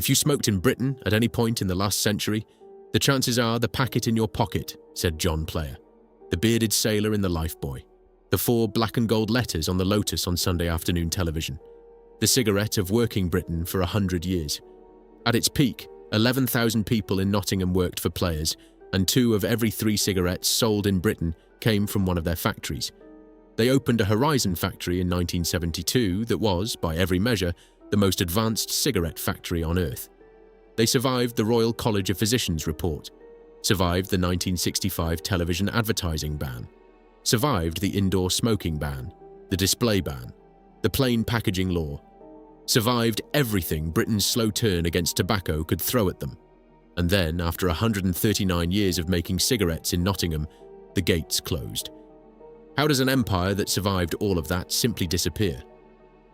If you smoked in Britain at any point in the last century, the chances are the packet in your pocket, said John Player, the bearded sailor in the Lifebuoy, the 4 black and gold letters on the Lotus on Sunday afternoon television, the cigarette of working Britain for 100 years. At its peak, 11,000 people in Nottingham worked for Players, and 2 of every 3 cigarettes sold in Britain came from one of their factories. They opened a Horizon factory in 1972 that was, by every measure, the most advanced cigarette factory on Earth. They survived the Royal College of Physicians report, survived the 1965 television advertising ban, survived the indoor smoking ban, the display ban, the plain packaging law, survived everything Britain's slow turn against tobacco could throw at them. And then, after 139 years of making cigarettes in Nottingham, the gates closed. How does an empire that survived all of that simply disappear?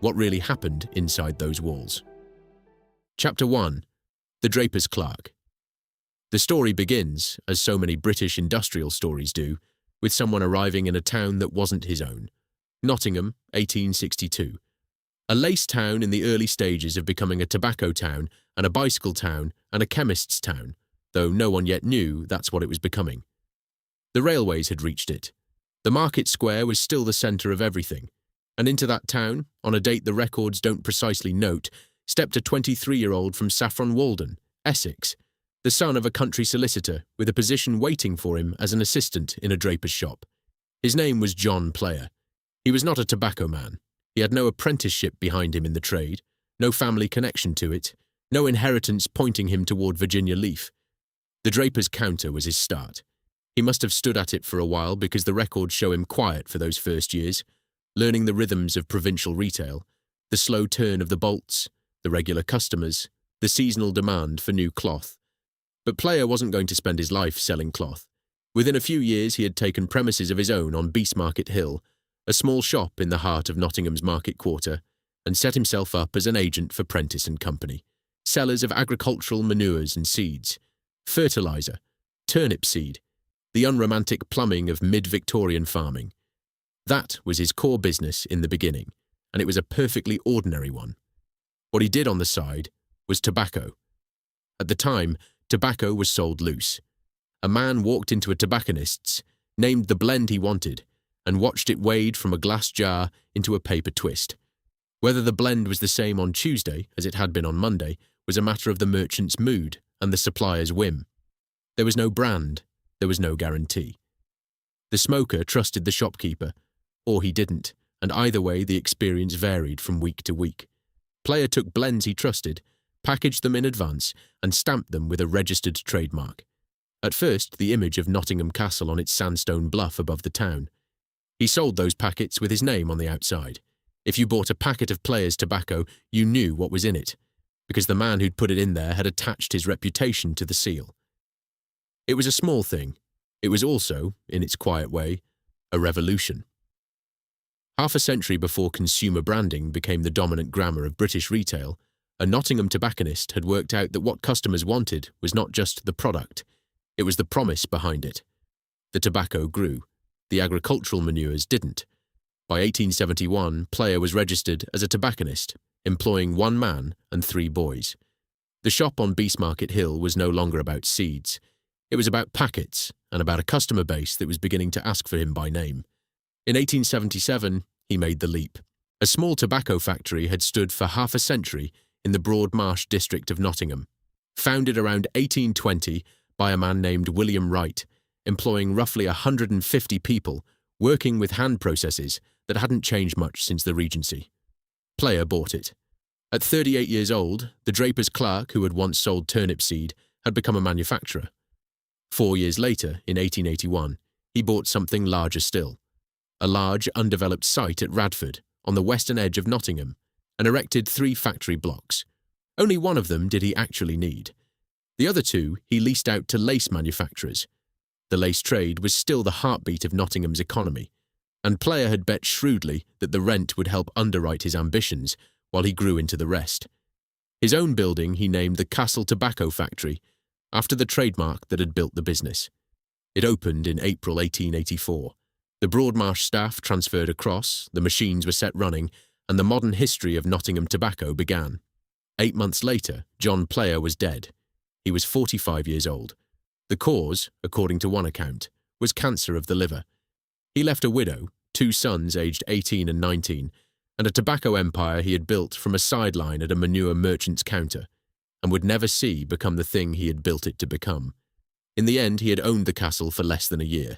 What really happened inside those walls? Chapter 1. The Draper's Clerk. The story begins, as so many British industrial stories do, with someone arriving in a town that wasn't his own. Nottingham, 1862. A lace town in the early stages of becoming a tobacco town and a bicycle town and a chemist's town, though no one yet knew that's what it was becoming. The railways had reached it. The market square was still the centre of everything, and into that town, on a date the records don't precisely note, stepped a 23-year-old from Saffron Walden, Essex, the son of a country solicitor with a position waiting for him as an assistant in a draper's shop. His name was John Player. He was not a tobacco man. He had no apprenticeship behind him in the trade, no family connection to it, no inheritance pointing him toward Virginia Leaf. The draper's counter was his start. He must have stood at it for a while because the records show him quiet for those first years, learning the rhythms of provincial retail, the slow turn of the bolts, the regular customers, the seasonal demand for new cloth. But Player wasn't going to spend his life selling cloth. Within a few years he had taken premises of his own on Beastmarket Hill, a small shop in the heart of Nottingham's market quarter, and set himself up as an agent for Prentice and Company, sellers of agricultural manures and seeds, fertiliser, turnip seed, the unromantic plumbing of mid-Victorian farming. That was his core business in the beginning, and it was a perfectly ordinary one. What he did on the side was tobacco. At the time, tobacco was sold loose. A man walked into a tobacconist's, named the blend he wanted, and watched it wade from a glass jar into a paper twist. Whether the blend was the same on Tuesday as it had been on Monday was a matter of the merchant's mood and the supplier's whim. There was no brand, there was no guarantee. The smoker trusted the shopkeeper, or he didn't, and either way the experience varied from week to week. Player took blends he trusted, packaged them in advance, and stamped them with a registered trademark. At first, the image of Nottingham Castle on its sandstone bluff above the town. He sold those packets with his name on the outside. If you bought a packet of Player's tobacco, you knew what was in it, because the man who'd put it in there had attached his reputation to the seal. It was a small thing. It was also, in its quiet way, a revolution. Half a century before consumer branding became the dominant grammar of British retail, a Nottingham tobacconist had worked out that what customers wanted was not just the product, it was the promise behind it. The tobacco grew. The agricultural manures didn't. By 1871, Player was registered as a tobacconist, employing 1 man and 3 boys. The shop on Beastmarket Hill was no longer about seeds. It was about packets and about a customer base that was beginning to ask for him by name. In 1877, he made the leap. A small tobacco factory had stood for half a century in the Broadmarsh district of Nottingham, founded around 1820 by a man named William Wright, employing roughly 150 people, working with hand processes that hadn't changed much since the Regency. Player bought it. At 38 years old, the draper's clerk who had once sold turnip seed had become a manufacturer. 4 years later, in 1881, he bought something larger still. A large, undeveloped site at Radford, on the western edge of Nottingham, and erected 3 factory blocks. Only one of them did he actually need. The other 2 he leased out to lace manufacturers. The lace trade was still the heartbeat of Nottingham's economy, and Player had bet shrewdly that the rent would help underwrite his ambitions while he grew into the rest. His own building he named the Castle Tobacco Factory, after the trademark that had built the business. It opened in April 1884. The Broadmarsh staff transferred across, the machines were set running, and the modern history of Nottingham tobacco began. 8 months later, John Player was dead. He was 45 years old. The cause, according to one account, was cancer of the liver. He left a widow, 2 sons aged 18 and 19, and a tobacco empire he had built from a sideline at a manure merchant's counter, and would never see become the thing he had built it to become. In the end, he had owned the castle for less than a year.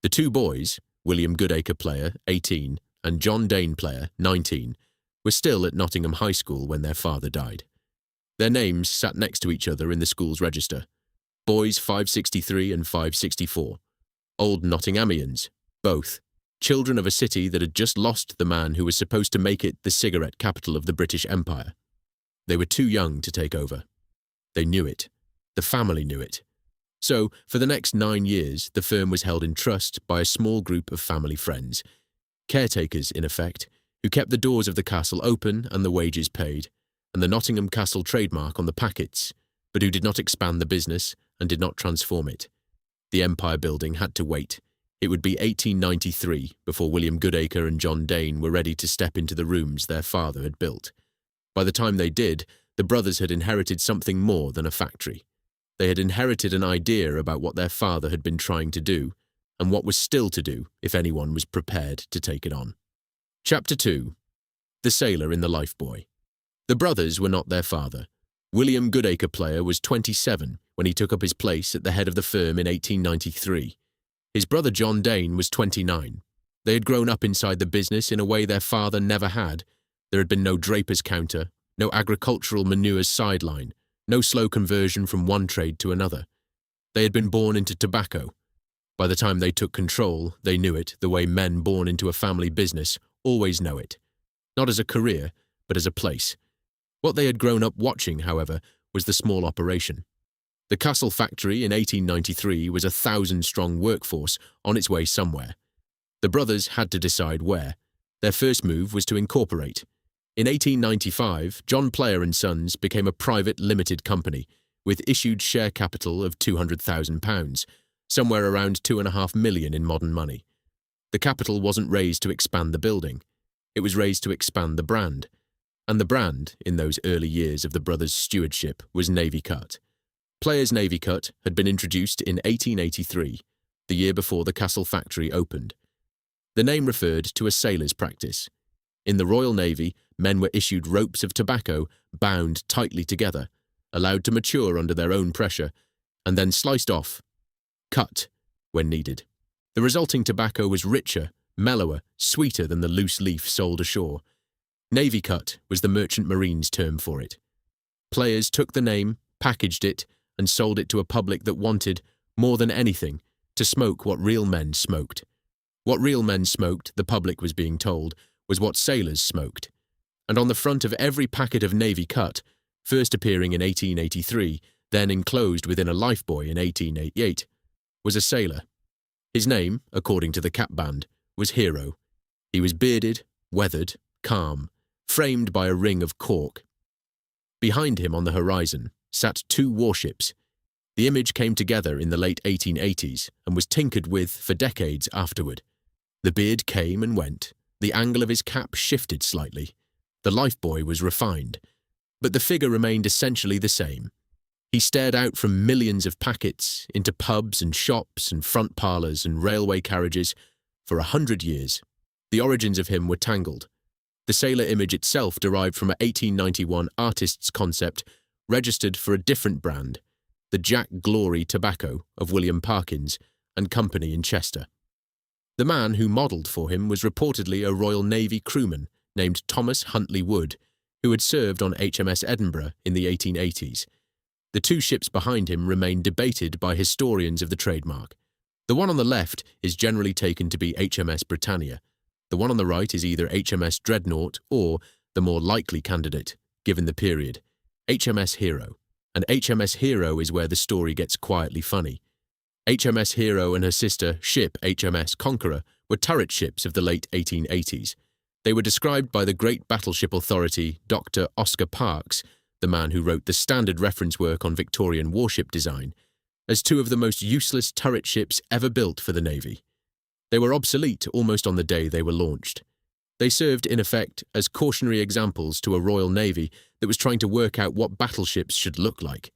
The 2 boys, William Goodacre Player, 18, and John Dane Player, 19, were still at Nottingham High School when their father died. Their names sat next to each other in the school's register. Boys 563 and 564. Old Nottinghamians, both. Children of a city that had just lost the man who was supposed to make it the cigarette capital of the British Empire. They were too young to take over. They knew it. The family knew it. So, for the next 9 years, the firm was held in trust by a small group of family friends, caretakers in effect, who kept the doors of the castle open and the wages paid, and the Nottingham Castle trademark on the packets, but who did not expand the business and did not transform it. The empire building had to wait. It would be 1893 before William Goodacre and John Dane were ready to step into the rooms their father had built. By the time they did, the brothers had inherited something more than a factory. They had inherited an idea about what their father had been trying to do, and what was still to do if anyone was prepared to take it on. Chapter 2. The Sailor in the Lifebuoy. The brothers were not their father. William Goodacre Player was 27 when he took up his place at the head of the firm in 1893. His brother John Dane was 29. They had grown up inside the business in a way their father never had. There had been no draper's counter, no agricultural manures sideline, no slow conversion from one trade to another. They had been born into tobacco. By the time they took control, they knew it the way men born into a family business always know it. Not as a career, but as a place. What they had grown up watching, however, was the small operation. The castle factory in 1893 was a 1,000-strong workforce on its way somewhere. The brothers had to decide where. Their first move was to incorporate. In 1895, John Player and Sons became a private limited company with issued share capital of £200,000, somewhere around $2.5 million in modern money. The capital wasn't raised to expand the building. It was raised to expand the brand. And the brand, in those early years of the brothers' stewardship, was Navy Cut. Player's Navy Cut had been introduced in 1883, the year before the castle factory opened. The name referred to a sailor's practice. In the Royal Navy, men were issued ropes of tobacco bound tightly together, allowed to mature under their own pressure, and then sliced off, cut, when needed. The resulting tobacco was richer, mellower, sweeter than the loose leaf sold ashore. Navy Cut was the merchant marine's term for it. Players took the name, packaged it, and sold it to a public that wanted, more than anything, to smoke what real men smoked. What real men smoked, the public was being told, was what sailors smoked. And on the front of every packet of Navy Cut, first appearing in 1883, then enclosed within a lifebuoy in 1888, was a sailor. His name, according to the cap band, was Hero. He was bearded, weathered, calm, framed by a ring of cork. Behind him on the horizon sat 2 warships. The image came together in the late 1880s and was tinkered with for decades afterward. The beard came and went. The angle of his cap shifted slightly. The lifebuoy was refined, but the figure remained essentially the same. He stared out from millions of packets into pubs and shops and front parlours and railway carriages for 100 years. The origins of him were tangled. The sailor image itself derived from an 1891 artist's concept registered for a different brand, the Jack Glory Tobacco of William Parkins and Company in Chester. The man who modelled for him was reportedly a Royal Navy crewman named Thomas Huntley Wood, who had served on HMS Edinburgh in the 1880s. The 2 ships behind him remain debated by historians of the trademark. The one on the left is generally taken to be HMS Britannia. The one on the right is either HMS Dreadnought or, the more likely candidate, given the period, HMS Hero. And HMS Hero is where the story gets quietly funny. HMS Hero and her sister ship HMS Conqueror were turret ships of the late 1880s. They were described by the great battleship authority Dr. Oscar Parkes, the man who wrote the standard reference work on Victorian warship design, as 2 of the most useless turret ships ever built for the Navy. They were obsolete almost on the day they were launched. They served, in effect, as cautionary examples to a Royal Navy that was trying to work out what battleships should look like.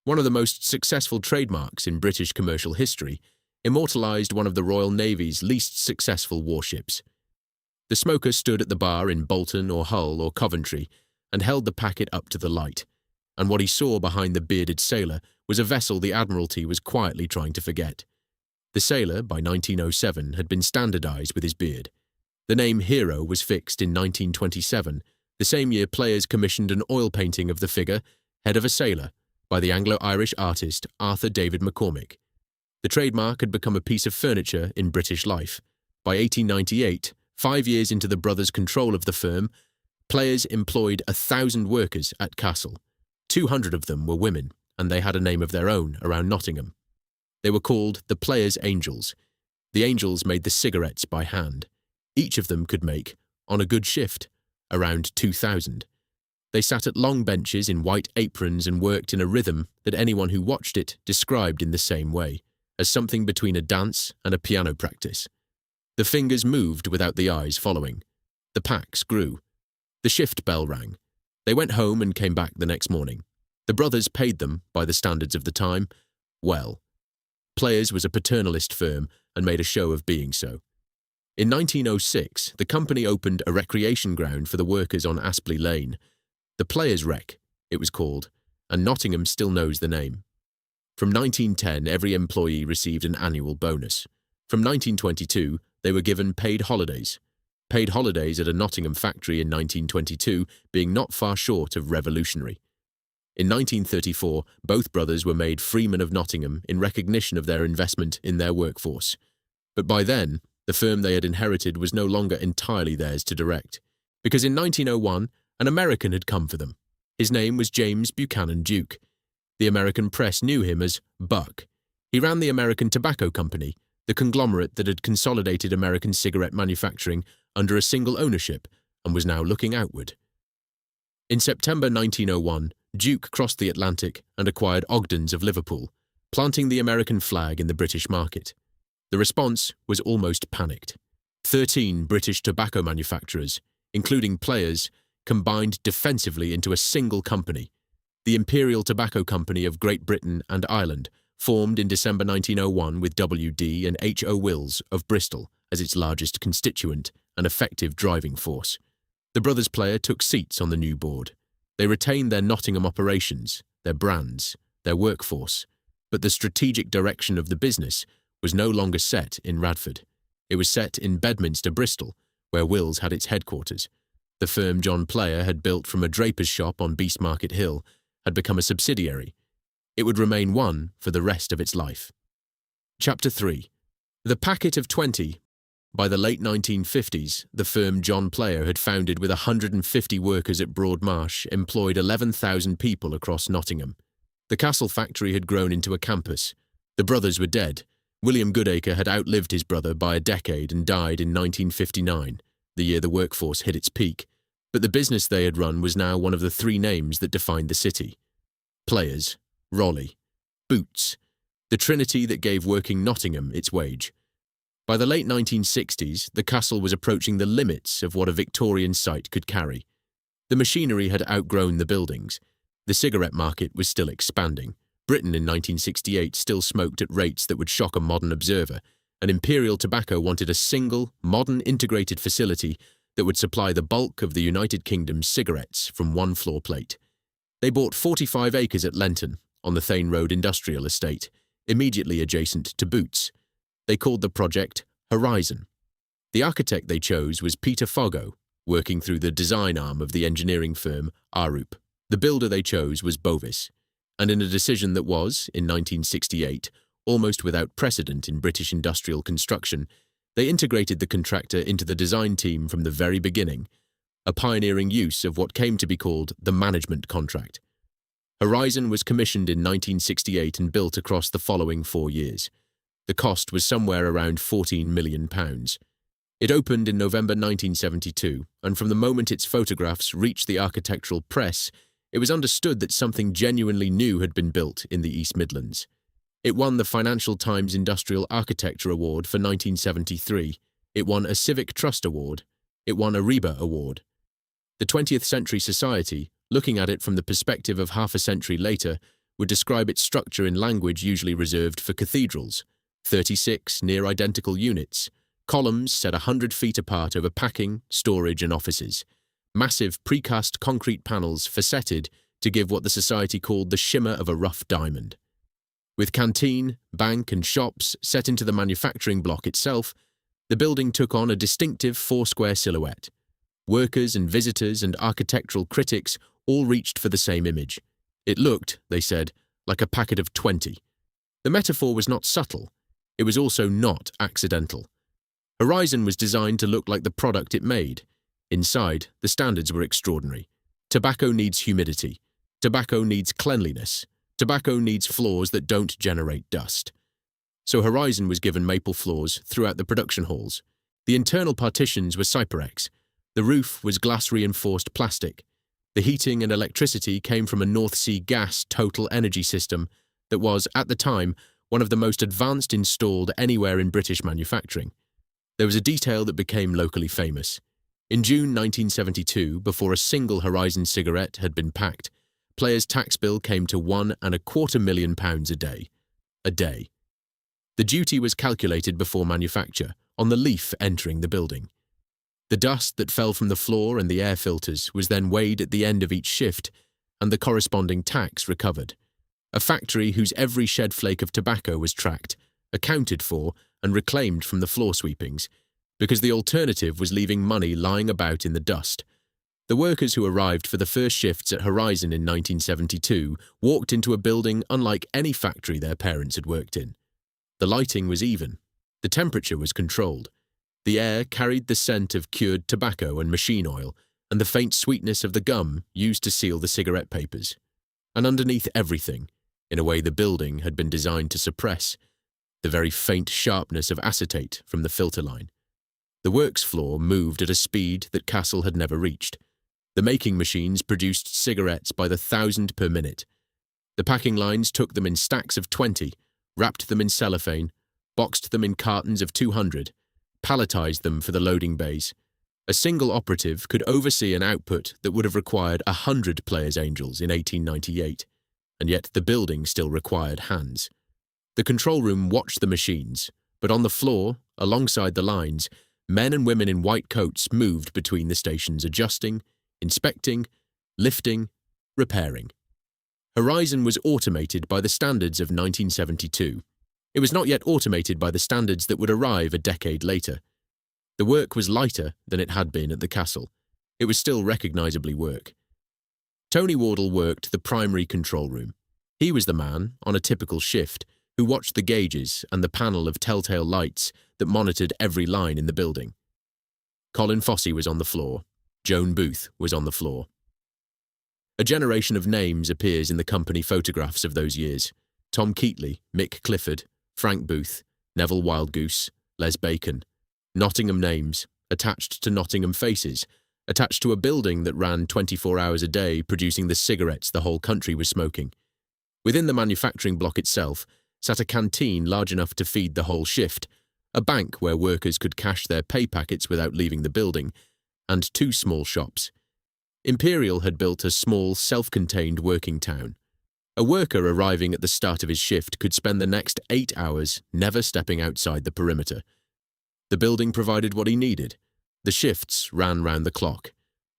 One of the most successful trademarks in British commercial history immortalised one of the Royal Navy's least successful warships. The smoker stood at the bar in Bolton or Hull or Coventry and held the packet up to the light, and what he saw behind the bearded sailor was a vessel the Admiralty was quietly trying to forget. The sailor, by 1907, had been standardised with his beard. The name Hero was fixed in 1927, the same year players commissioned an oil painting of the figure, Head of a Sailor, by the Anglo-Irish artist Arthur David McCormick. The trademark had become a piece of furniture in British life. By 1898, 5 years into the brothers' control of the firm, players employed 1,000 workers at Castle. 200 of them were women, and they had a name of their own around Nottingham. They were called the Players' Angels. The angels made the cigarettes by hand. Each of them could make, on a good shift, around 2,000. They sat at long benches in white aprons and worked in a rhythm that anyone who watched it described in the same way, as something between a dance and a piano practice. The fingers moved without the eyes following. The packs grew. The shift bell rang. They went home and came back the next morning. The brothers paid them, by the standards of the time, well. Players was a paternalist firm and made a show of being so. In 1906, the company opened a recreation ground for the workers on Aspley Lane. The Players' Rec, it was called, and Nottingham still knows the name. From 1910, every employee received an annual bonus. From 1922, they were given paid holidays. Paid holidays at a Nottingham factory in 1922 being not far short of revolutionary. In 1934, both brothers were made freemen of Nottingham in recognition of their investment in their workforce. But by then, the firm they had inherited was no longer entirely theirs to direct, because in 1901, an American had come for them. His name was James Buchanan Duke. The American press knew him as Buck. He ran the Imperial Tobacco Company, the conglomerate that had consolidated American cigarette manufacturing under a single ownership and was now looking outward. In September 1901, Duke crossed the Atlantic and acquired Ogden's of Liverpool, planting the American flag in the British market. The response was almost panicked. 13 British tobacco manufacturers, including Players, combined defensively into a single company. The Imperial Tobacco Company of Great Britain and Ireland, formed in December 1901 with W.D. and H.O. Wills of Bristol as its largest constituent and effective driving force. The brothers Player took seats on the new board. They retained their Nottingham operations, their brands, their workforce, but the strategic direction of the business was no longer set in Radford. It was set in Bedminster, Bristol, where Wills had its headquarters. The firm John Player had built from a draper's shop on Beast Market Hill had become a subsidiary. It would remain one for the rest of its life. Chapter 3. The Packet of 20. By the late 1950s, the firm John Player had founded with 150 workers at Broadmarsh employed 11,000 people across Nottingham. The Castle factory had grown into a campus. The brothers were dead. William Goodacre had outlived his brother by a decade and died in 1959, the year the workforce hit its peak, but the business they had run was now one of the three names that defined the city. Players, Raleigh, Boots, the trinity that gave working Nottingham its wage. By the late 1960s, the castle was approaching the limits of what a Victorian site could carry. The machinery had outgrown the buildings. The cigarette market was still expanding. Britain in 1968 still smoked at rates that would shock a modern observer, and Imperial Tobacco wanted a single, modern integrated facility that would supply the bulk of the United Kingdom's cigarettes from one floor plate. They bought 45 acres at Lenton, on the Thane Road Industrial Estate, immediately adjacent to Boots. They called the project Horizon. The architect they chose was Peter Foggo, working through the design arm of the engineering firm Arup. The builder they chose was Bovis. And in a decision that was, in 1968, almost without precedent in British industrial construction, they integrated the contractor into the design team from the very beginning, a pioneering use of what came to be called the management contract. Horizon was commissioned in 1968 and built across the following 4 years. The cost was somewhere around £14 million. It opened in November 1972, and from the moment its photographs reached the architectural press, it was understood that something genuinely new had been built in the East Midlands. It won the Financial Times Industrial Architecture Award for 1973. It won a Civic Trust Award, It won a Reba Award. The 20th Century Society, looking at it from the perspective of half a century later, would describe its structure in language usually reserved for cathedrals: 36 near-identical units, columns set 100 feet apart over packing, storage and offices, massive precast concrete panels facetted to give what the Society called the shimmer of a rough diamond. With canteen, bank and shops set into the manufacturing block itself, the building took on a distinctive four-square silhouette. Workers and visitors and architectural critics all reached for the same image. It looked, they said, like a packet of 20. The metaphor was not subtle. It was also not accidental. Horizon was designed to look like the product it made. Inside, the standards were extraordinary. Tobacco needs humidity. Tobacco needs cleanliness. Tobacco needs floors that don't generate dust. So Horizon was given maple floors throughout the production halls. The internal partitions were Cyperex. The roof was glass-reinforced plastic. The heating and electricity came from a North Sea gas total energy system that was, at the time, one of the most advanced installed anywhere in British manufacturing. There was a detail that became locally famous. In June 1972, before a single Horizon cigarette had been packed, players' tax bill came to £1.25 million a day. A day. The duty was calculated before manufacture, on the leaf entering the building. The dust that fell from the floor and the air filters was then weighed at the end of each shift, and the corresponding tax recovered. A factory whose every shed flake of tobacco was tracked, accounted for, and reclaimed from the floor sweepings, because the alternative was leaving money lying about in the dust. The workers who arrived for the first shifts at Horizon in 1972 walked into a building unlike any factory their parents had worked in. The lighting was even. The temperature was controlled. The air carried the scent of cured tobacco and machine oil, and the faint sweetness of the gum used to seal the cigarette papers. And underneath everything, in a way the building had been designed to suppress, the very faint sharpness of acetate from the filter line. The works floor moved at a speed that Castle had never reached. The making machines produced cigarettes by the 1,000 per minute. The packing lines took them in stacks of 20, wrapped them in cellophane, boxed them in cartons of 200, palletized them for the loading bays. A single operative could oversee an output that would have required 100 Players' Angels in 1898, and yet the building still required hands. The control room watched the machines, but on the floor, alongside the lines, men and women in white coats moved between the stations, adjusting, inspecting, lifting, repairing. Horizon was automated by the standards of 1972. It was not yet automated by the standards that would arrive a decade later. The work was lighter than it had been at the castle. It was still recognisably work. Tony Wardle worked the primary control room. He was the man, on a typical shift, who watched the gauges and the panel of telltale lights that monitored every line in the building. Colin Fossey was on the floor. Joan Booth was on the floor. A generation of names appears in the company photographs of those years. Tom Keatley, Mick Clifford, Frank Booth, Neville Wildgoose, Les Bacon. Nottingham names, attached to Nottingham faces, attached to a building that ran 24 hours a day producing the cigarettes the whole country was smoking. Within the manufacturing block itself sat a canteen large enough to feed the whole shift, a bank where workers could cash their pay packets without leaving the building, and 2 small shops. Imperial had built a small, self-contained working town. A worker arriving at the start of his shift could spend the next 8 hours never stepping outside the perimeter. The building provided what he needed. The shifts ran round the clock.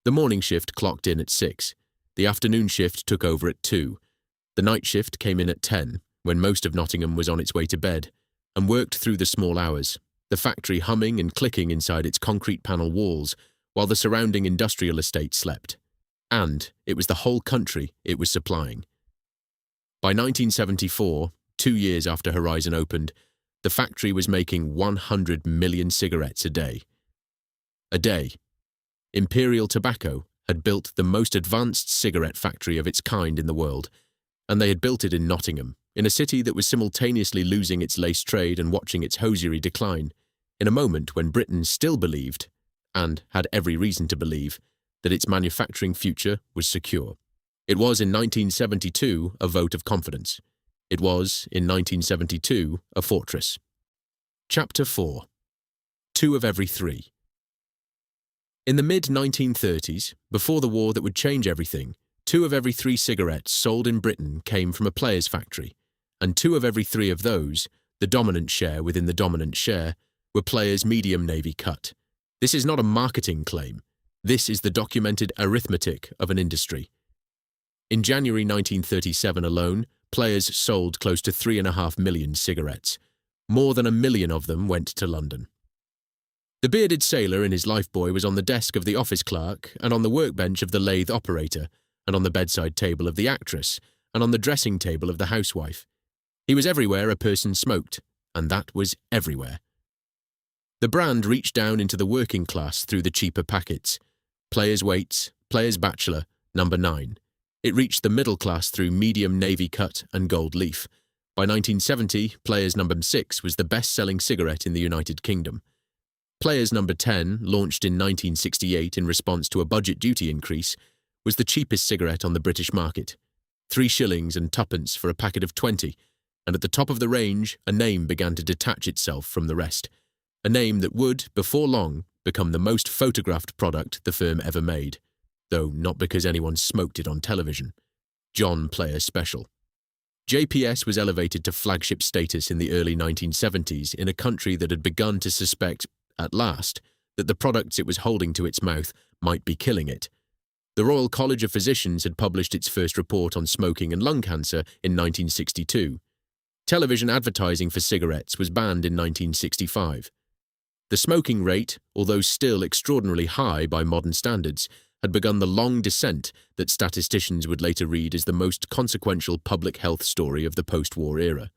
The morning shift clocked in at 6. The afternoon shift took over at 2. The night shift came in at 10, when most of Nottingham was on its way to bed, and worked through the small hours, the factory humming and clicking inside its concrete panel walls, while the surrounding industrial estate slept. And it was the whole country it was supplying. By 1974, 2 years after Horizon opened, the factory was making 100 million cigarettes a day. A day. Imperial Tobacco had built the most advanced cigarette factory of its kind in the world, and they had built it in Nottingham, in a city that was simultaneously losing its lace trade and watching its hosiery decline, in a moment when Britain still believed, and had every reason to believe, that its manufacturing future was secure. It was in 1972 a vote of confidence. It was, in 1972, a fortress. Chapter 4. 2 of every 3. In the mid-1930s, before the war that would change everything, 2 of every 3 cigarettes sold in Britain came from a player's factory, and 2 of every 3 of those, the dominant share within the dominant share, were players' medium navy cut. This is not a marketing claim. This is the documented arithmetic of an industry. In January 1937 alone, players sold close to 3.5 million cigarettes. More than 1 million of them went to London. The bearded sailor in his lifebuoy was on the desk of the office clerk, and on the workbench of the lathe operator, and on the bedside table of the actress, and on the dressing table of the housewife. He was everywhere a person smoked, and that was everywhere. The brand reached down into the working class through the cheaper packets. Players' Weights, Players' Bachelor, number 9. It reached the middle class through medium navy cut and gold leaf. By 1970, Players number 6 was the best-selling cigarette in the United Kingdom. Players number 10, launched in 1968 in response to a budget duty increase, was the cheapest cigarette on the British market. 3 shillings and twopence for a packet of 20, and at the top of the range, a name began to detach itself from the rest. A name that would, before long, become the most photographed product the firm ever made, though not because anyone smoked it on television. John Player Special. JPS was elevated to flagship status in the early 1970s in a country that had begun to suspect, at last, that the products it was holding to its mouth might be killing it. The Royal College of Physicians had published its first report on smoking and lung cancer in 1962. Television advertising for cigarettes was banned in 1965. The smoking rate, although still extraordinarily high by modern standards, had begun the long descent that statisticians would later read as the most consequential public health story of the post-war era.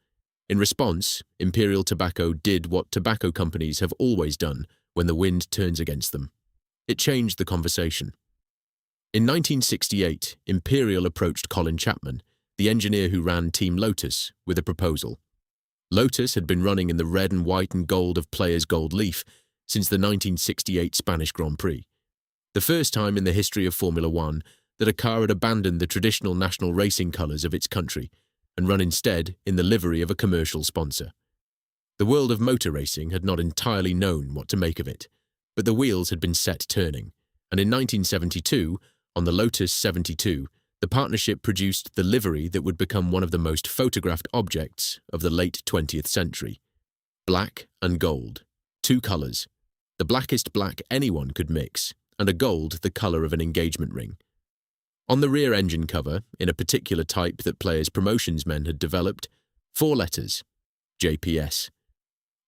In response, Imperial Tobacco did what tobacco companies have always done when the wind turns against them. It changed the conversation. In 1968, Imperial approached Colin Chapman, the engineer who ran Team Lotus, with a proposal. Lotus had been running in the red and white and gold of Players' gold leaf since the 1968 Spanish Grand Prix, the first time in the history of Formula One that a car had abandoned the traditional national racing colours of its country and run instead in the livery of a commercial sponsor. The world of motor racing had not entirely known what to make of it, but the wheels had been set turning, and in 1972, on the Lotus 72, the partnership produced the livery that would become one of the most photographed objects of the late 20th century. Black and gold, 2 colours, the blackest black anyone could mix, and a gold the colour of an engagement ring. On the rear engine cover, in a particular type that Players' promotions men had developed, 4 letters, JPS.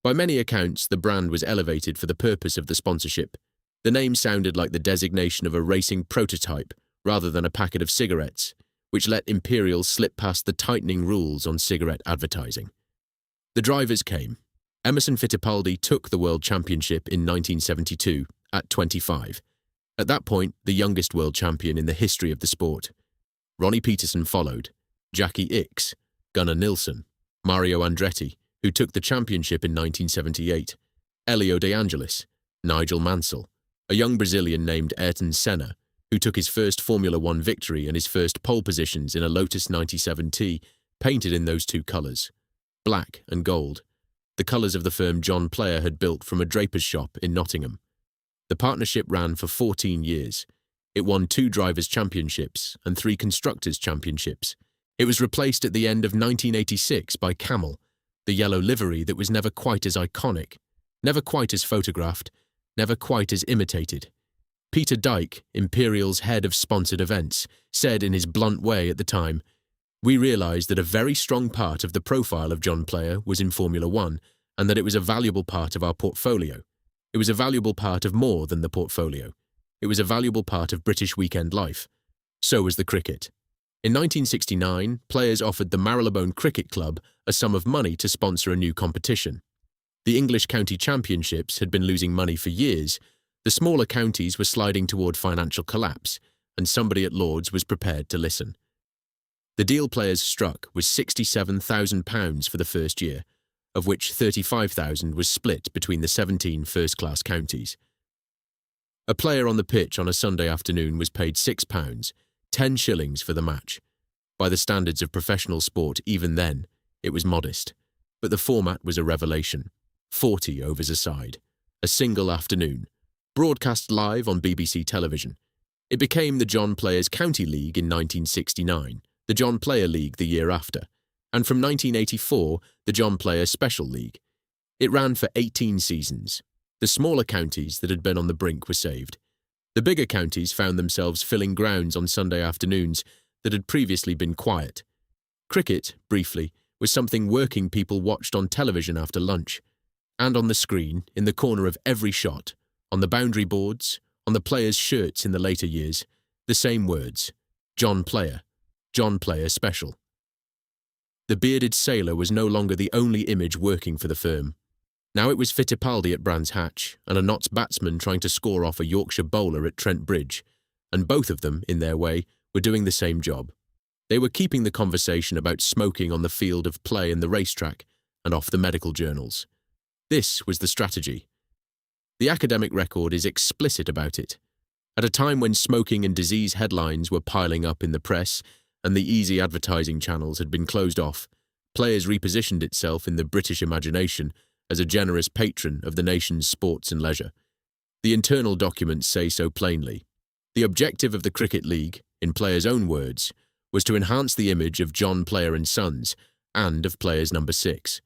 By many accounts, the brand was elevated for the purpose of the sponsorship. The name sounded like the designation of a racing prototype rather than a packet of cigarettes, which let Imperial slip past the tightening rules on cigarette advertising. The drivers came. Emerson Fittipaldi took the World Championship in 1972 at 25. At that point, the youngest world champion in the history of the sport. Ronnie Peterson followed, Jackie Ickx, Gunnar Nilsson, Mario Andretti, who took the championship in 1978, Elio De Angelis, Nigel Mansell, a young Brazilian named Ayrton Senna, who took his first Formula One victory and his first pole positions in a Lotus 97T, painted in those 2 colours, black and gold, the colours of the firm John Player had built from a draper's shop in Nottingham. The partnership ran for 14 years. It won 2 drivers' championships and 3 constructors' championships. It was replaced at the end of 1986 by Camel, the yellow livery that was never quite as iconic, never quite as photographed, never quite as imitated. Peter Dyke, Imperial's head of sponsored events, said in his blunt way at the time, "We realised that a very strong part of the profile of John Player was in Formula One, and that it was a valuable part of our portfolio. It was a valuable part of more than the portfolio. It was a valuable part of British weekend life. So was the cricket. In 1969, Players offered the Marylebone Cricket Club a sum of money to sponsor a new competition. The English County Championships had been losing money for years. The smaller counties were sliding toward financial collapse, and somebody at Lord's was prepared to listen. The deal Players struck was £67,000 for the first year, of which £35,000 was split between the 17 first-class counties. A player on the pitch on a Sunday afternoon was paid £6, 10 shillings for the match. By the standards of professional sport even then, it was modest, but the format was a revelation. 40 overs a side, a single afternoon, broadcast live on BBC television. It became the John Players County League in 1969, the John Player League the year after, and from 1984, the John Player Special League. It ran for 18 seasons. The smaller counties that had been on the brink were saved. The bigger counties found themselves filling grounds on Sunday afternoons that had previously been quiet. Cricket, briefly, was something working people watched on television after lunch, and on the screen, in the corner of every shot, on the boundary boards, on the players' shirts in the later years, the same words: John Player Special. The bearded sailor was no longer the only image working for the firm. Now it was Fittipaldi at Brands Hatch and a Notts batsman trying to score off a Yorkshire bowler at Trent Bridge, and both of them, in their way, were doing the same job. They were keeping the conversation about smoking on the field of play and the racetrack and off the medical journals. This was the strategy. The academic record is explicit about it. At a time when smoking and disease headlines were piling up in the press and the easy advertising channels had been closed off, Players repositioned itself in the British imagination as a generous patron of the nation's sports and leisure. The internal documents say so plainly. The objective of the Cricket League, in Players' own words, was to enhance the image of John Player and Sons and of Players number 6.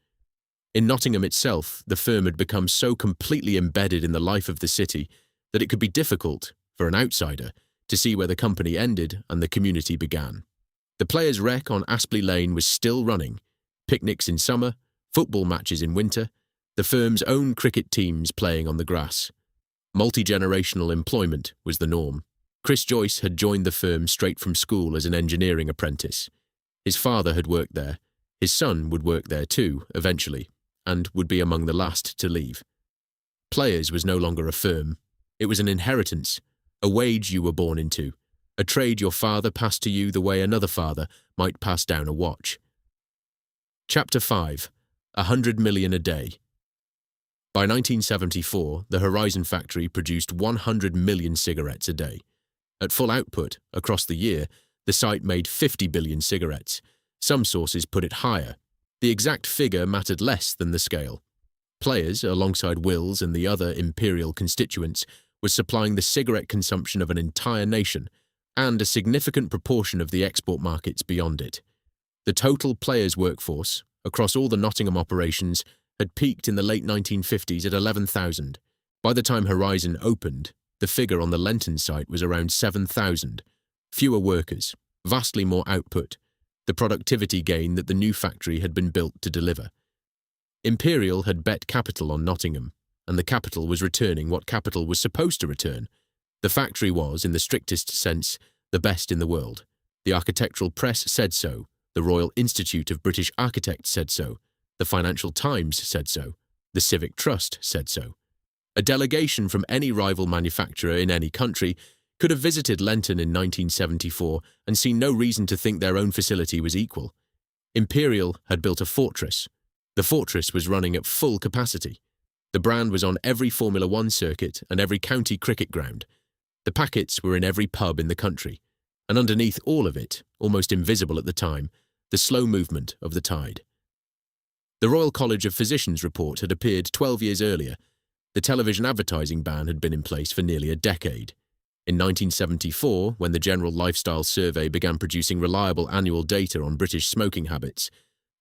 In Nottingham itself, the firm had become so completely embedded in the life of the city that it could be difficult, for an outsider, to see where the company ended and the community began. The Players' Rec on Aspley Lane was still running, picnics in summer, football matches in winter, the firm's own cricket teams playing on the grass. Multi-generational employment was the norm. Chris Joyce had joined the firm straight from school as an engineering apprentice. His father had worked there. His son would work there too, eventually, and would be among the last to leave. Players was no longer a firm. It was an inheritance, a wage you were born into, a trade your father passed to you the way another father might pass down a watch. Chapter 5. 100 million a day. By 1974, the Horizon factory produced 100 million cigarettes a day. At full output, across the year, the site made 50 billion cigarettes. Some sources put it higher. The exact figure mattered less than the scale. Players, alongside Wills and the other Imperial constituents, was supplying the cigarette consumption of an entire nation and a significant proportion of the export markets beyond it. The total Players workforce, across all the Nottingham operations, had peaked in the late 1950s at 11,000. By the time Horizon opened, the figure on the Lenton site was around 7,000. Fewer workers, vastly more output, the productivity gain that the new factory had been built to deliver. Imperial had bet capital on Nottingham, and the capital was returning what capital was supposed to return. The factory was, in the strictest sense, the best in the world. The architectural press said so, the Royal Institute of British Architects said so, the Financial Times said so, the Civic Trust said so. A delegation from any rival manufacturer in any country could have visited Lenton in 1974 and seen no reason to think their own facility was equal. Imperial had built a fortress. The fortress was running at full capacity. The brand was on every Formula One circuit and every county cricket ground. The packets were in every pub in the country, and underneath all of it, almost invisible at the time, the slow movement of the tide. The Royal College of Physicians report had appeared 12 years earlier. The television advertising ban had been in place for nearly a decade. In 1974, when the General Lifestyle Survey began producing reliable annual data on British smoking habits,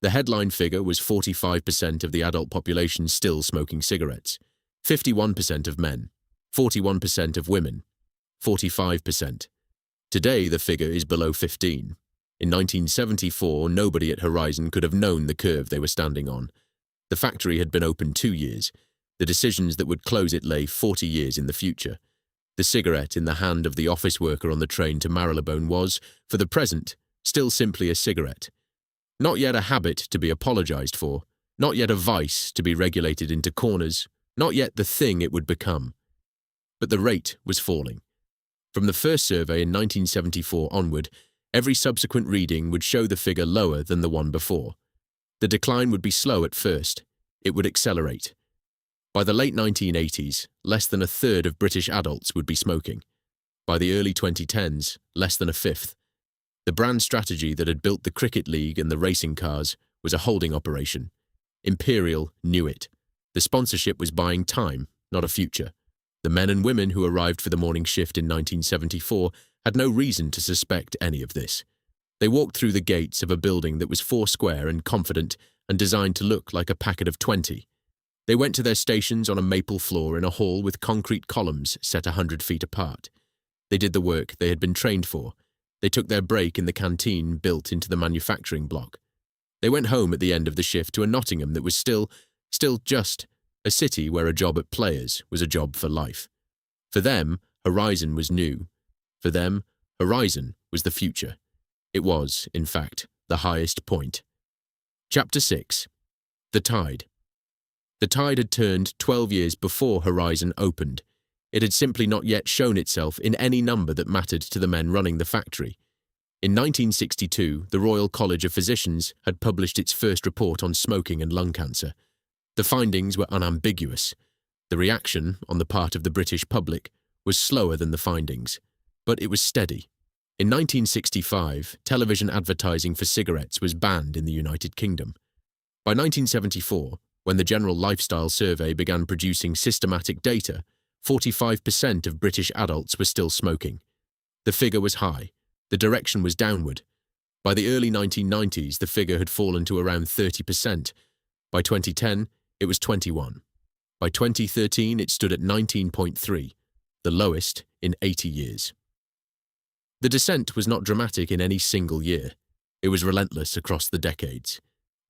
the headline figure was 45% of the adult population still smoking cigarettes, 51% of men, 41% of women, 45%. Today, the figure is below 15. In 1974, nobody at Horizon could have known the curve they were standing on. The factory had been open 2 years. The decisions that would close it lay 40 years in the future. The cigarette in the hand of the office worker on the train to Marylebone was, for the present, still simply a cigarette. Not yet a habit to be apologised for, not yet a vice to be regulated into corners, not yet the thing it would become. But the rate was falling. From the first survey in 1974 onward, every subsequent reading would show the figure lower than the one before. The decline would be slow at first. It would accelerate. By the late 1980s, less than a third of British adults would be smoking. By the early 2010s, less than a fifth. The brand strategy that had built the Cricket League and the racing cars was a holding operation. Imperial knew it. The sponsorship was buying time, not a future. The men and women who arrived for the morning shift in 1974 had no reason to suspect any of this. They walked through the gates of a building that was 4 square and confident and designed to look like a packet of 20. They went to their stations on a maple floor in a hall with concrete columns set 100 feet apart. They did the work they had been trained for. They took their break in the canteen built into the manufacturing block. They went home at the end of the shift to a Nottingham that was still just a city where a job at Players was a job for life. For them, Horizon was new. For them, Horizon was the future. It was, in fact, the highest point. Chapter 6. The Tide. The tide had turned 12 years before Horizon opened. It had simply not yet shown itself in any number that mattered to the men running the factory. In 1962, the Royal College of Physicians had published its first report on smoking and lung cancer. The findings were unambiguous. The reaction, on the part of the British public, was slower than the findings, but it was steady. In 1965, television advertising for cigarettes was banned in the United Kingdom. By 1974, when the General Lifestyle Survey began producing systematic data, 45% of British adults were still smoking. The figure was high. The direction was downward. By the early 1990s, the figure had fallen to around 30%. By 2010, it was 21%. By 2013, it stood at 19.3%, the lowest in 80 years. The descent was not dramatic in any single year. It was relentless across the decades.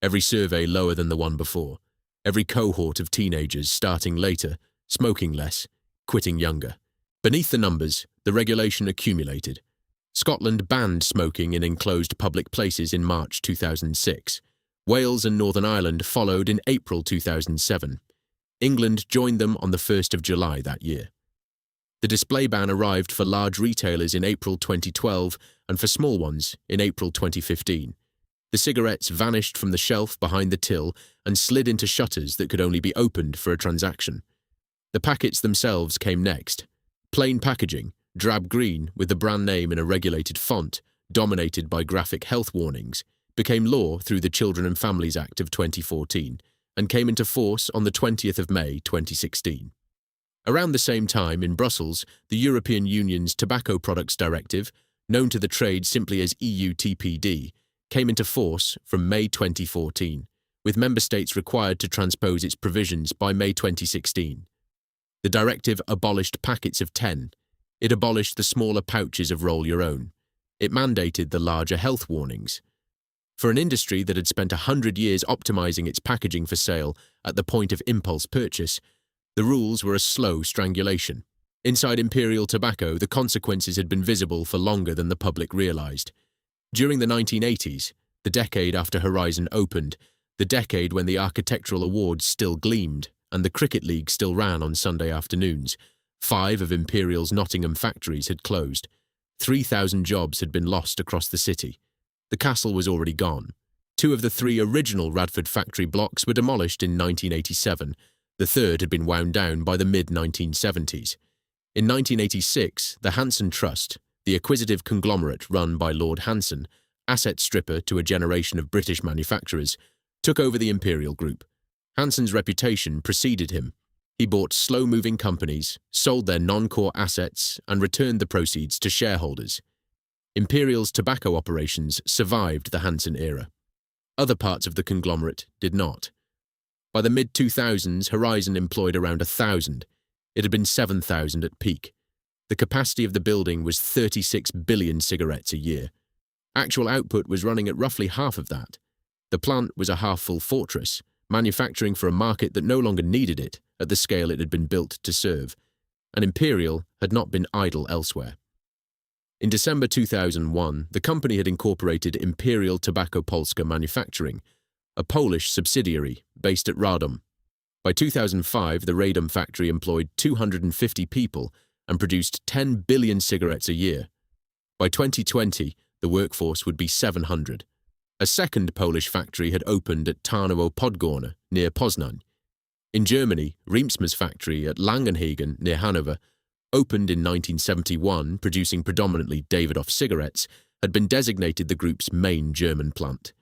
Every survey lower than the one before. Every cohort of teenagers starting later, smoking less, quitting younger. Beneath the numbers, the regulation accumulated. Scotland banned smoking in enclosed public places in March 2006. Wales and Northern Ireland followed in April 2007. England joined them on the 1st of July that year. The display ban arrived for large retailers in April 2012 and for small ones in April 2015. The cigarettes vanished from the shelf behind the till and slid into shutters that could only be opened for a transaction. The packets themselves came next. Plain packaging, drab green with the brand name in a regulated font, dominated by graphic health warnings, became law through the Children and Families Act of 2014 and came into force on the 20th of May 2016. Around the same time, in Brussels, the European Union's Tobacco Products Directive, known to the trade simply as EU TPD, came into force from May 2014, with member states required to transpose its provisions by May 2016. The directive abolished packets of 10. It abolished the smaller pouches of Roll Your Own. It mandated the larger health warnings. For an industry that had spent 100 years optimizing its packaging for sale at the point of impulse purchase, the rules were a slow strangulation. Inside Imperial Tobacco, the consequences had been visible for longer than the public realized. During the 1980s, the decade after Horizon opened, the decade when the architectural awards still gleamed and the cricket league still ran on Sunday afternoons, 5 of Imperial's Nottingham factories had closed. 3,000 jobs had been lost across the city. The castle was already gone. 2 of the 3 original Radford factory blocks were demolished in 1987. The third had been wound down by the mid-1970s. In 1986, the Hanson Trust, the acquisitive conglomerate run by Lord Hanson, asset stripper to a generation of British manufacturers, took over the Imperial Group. Hanson's reputation preceded him. He bought slow-moving companies, sold their non-core assets, and returned the proceeds to shareholders. Imperial's tobacco operations survived the Hanson era. Other parts of the conglomerate did not. By the mid-2000s, Horizon employed around 1,000. It had been 7,000 at peak. The capacity of the building was 36 billion cigarettes a year. Actual output was running at roughly half of that. The plant was a half-full fortress, manufacturing for a market that no longer needed it at the scale it had been built to serve, and Imperial had not been idle elsewhere. In December 2001, the company had incorporated Imperial Tobacco Polska Manufacturing, a Polish subsidiary based at Radom. By 2005, the Radom factory employed 250 people and produced 10 billion cigarettes a year. By 2020, the workforce would be 700. A second Polish factory had opened at Tarnowo Podgórne, near Poznań. In Germany, Riemsma's factory at Langenhagen, near Hanover, opened in 1971, producing predominantly Davidoff cigarettes, had been designated the group's main German plant.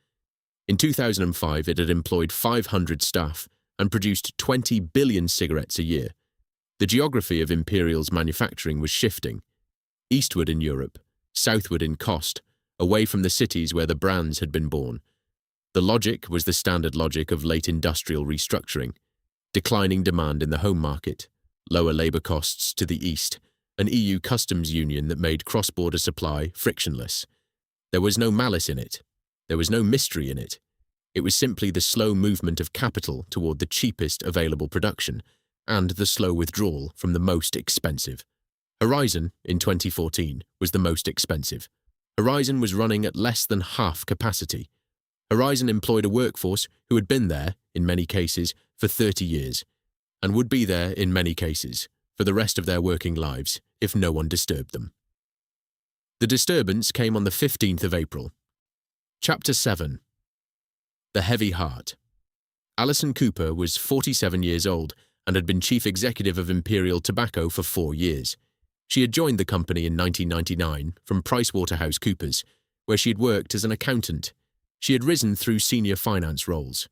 In 2005, it had employed 500 staff and produced 20 billion cigarettes a year. The geography of Imperial's manufacturing was shifting. Eastward in Europe, southward in cost, away from the cities where the brands had been born. The logic was the standard logic of late industrial restructuring. Declining demand in the home market, lower labour costs to the east, an EU customs union that made cross-border supply frictionless. There was no malice in it. There was no mystery in it. It was simply the slow movement of capital toward the cheapest available production and the slow withdrawal from the most expensive. Horizon, in 2014, was the most expensive. Horizon was running at less than half capacity. Horizon employed a workforce who had been there, in many cases, for 30 years, and would be there, in many cases, for the rest of their working lives if no one disturbed them. The disturbance came on the 15th of April. Chapter 7. The Heavy Heart. Alison Cooper was 47 years old and had been chief executive of Imperial Tobacco for 4 years. She had joined the company in 1999 from PricewaterhouseCoopers, where she had worked as an accountant. She had risen through senior finance roles,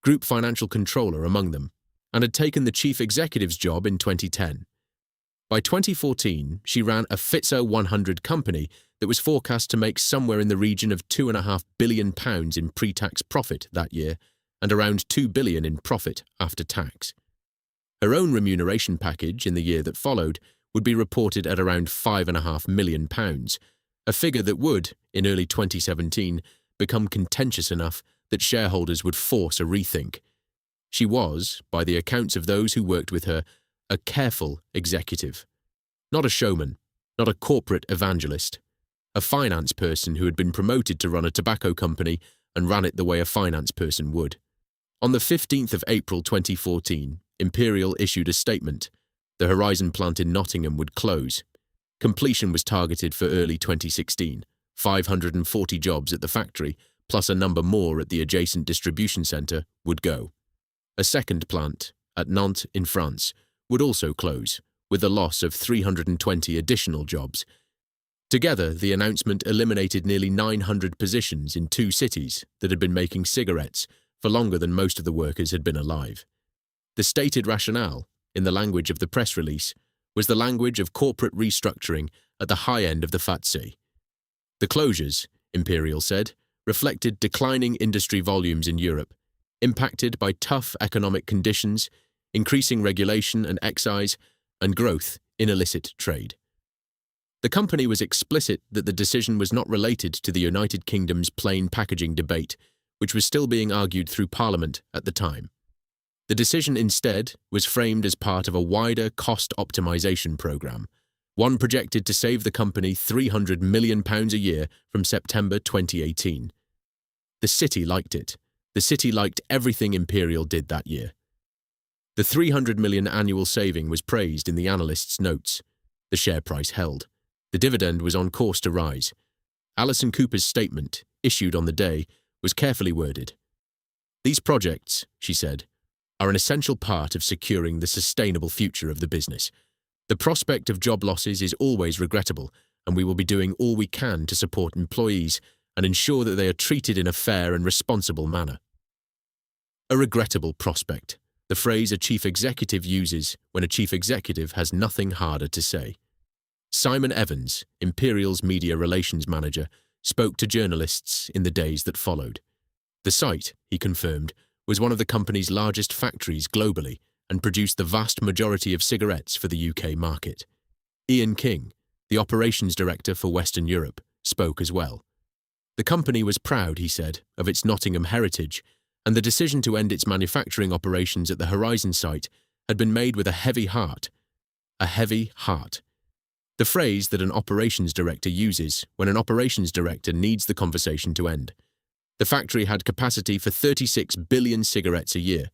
group financial controller among them, and had taken the chief executive's job in 2010. By 2014, she ran a FTSE 100 company that was forecast to make somewhere in the region of £2.5 billion in pre-tax profit that year and around £2 billion in profit after tax. Her own remuneration package in the year that followed would be reported at around £5.5 million, a figure that would, in early 2017, become contentious enough that shareholders would force a rethink. She was, by the accounts of those who worked with her, a careful executive. Not a showman, not a corporate evangelist. A finance person who had been promoted to run a tobacco company and ran it the way a finance person would. On the 15th of April 2014, Imperial issued a statement. The Horizon plant in Nottingham would close. Completion was targeted for early 2016. 540 jobs at the factory, plus a number more at the adjacent distribution centre, would go. A second plant, at Nantes in France, would also close, with the loss of 320 additional jobs. Together, the announcement eliminated nearly 900 positions in 2 cities that had been making cigarettes for longer than most of the workers had been alive. The stated rationale, in the language of the press release, was the language of corporate restructuring at the high end of the FTSE. The closures, Imperial said, reflected declining industry volumes in Europe, impacted by tough economic conditions, increasing regulation and excise, and growth in illicit trade. The company was explicit that the decision was not related to the United Kingdom's plain packaging debate, which was still being argued through Parliament at the time. The decision instead was framed as part of a wider cost optimisation programme, one projected to save the company £300 million a year from September 2018. The city liked it. The city liked everything Imperial did that year. The £300 million annual saving was praised in the analysts' notes. The share price held. The dividend was on course to rise. Alison Cooper's statement, issued on the day, was carefully worded. "These projects," she said, "are an essential part of securing the sustainable future of the business. The prospect of job losses is always regrettable, and we will be doing all we can to support employees and ensure that they are treated in a fair and responsible manner." A regrettable prospect, the phrase a chief executive uses when a chief executive has nothing harder to say. Simon Evans, Imperial's media relations manager, spoke to journalists in the days that followed. The site, he confirmed, was one of the company's largest factories globally and produced the vast majority of cigarettes for the UK market. Ian King, the operations director for Western Europe, spoke as well. The company was proud, he said, of its Nottingham heritage, and the decision to end its manufacturing operations at the Horizon site had been made with a heavy heart. A heavy heart. The phrase that an operations director uses when an operations director needs the conversation to end. The factory had capacity for 36 billion cigarettes a year.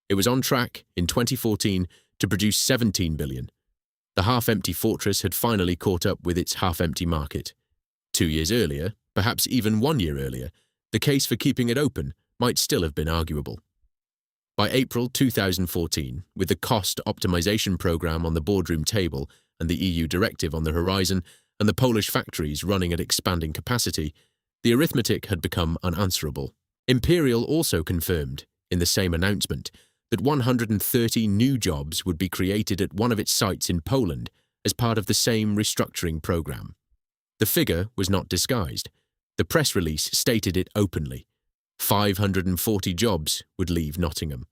It was on track, in 2014, to produce 17 billion. The half-empty fortress had finally caught up with its half-empty market. 2 years earlier, perhaps even 1 year earlier, the case for keeping it open might still have been arguable. By April 2014, with the cost optimization program on the boardroom table and the EU directive on the horizon and the Polish factories running at expanding capacity, the arithmetic had become unanswerable. Imperial also confirmed, in the same announcement, that 130 new jobs would be created at one of its sites in Poland as part of the same restructuring program. The figure was not disguised. The press release stated it openly. 540 jobs would leave Nottingham.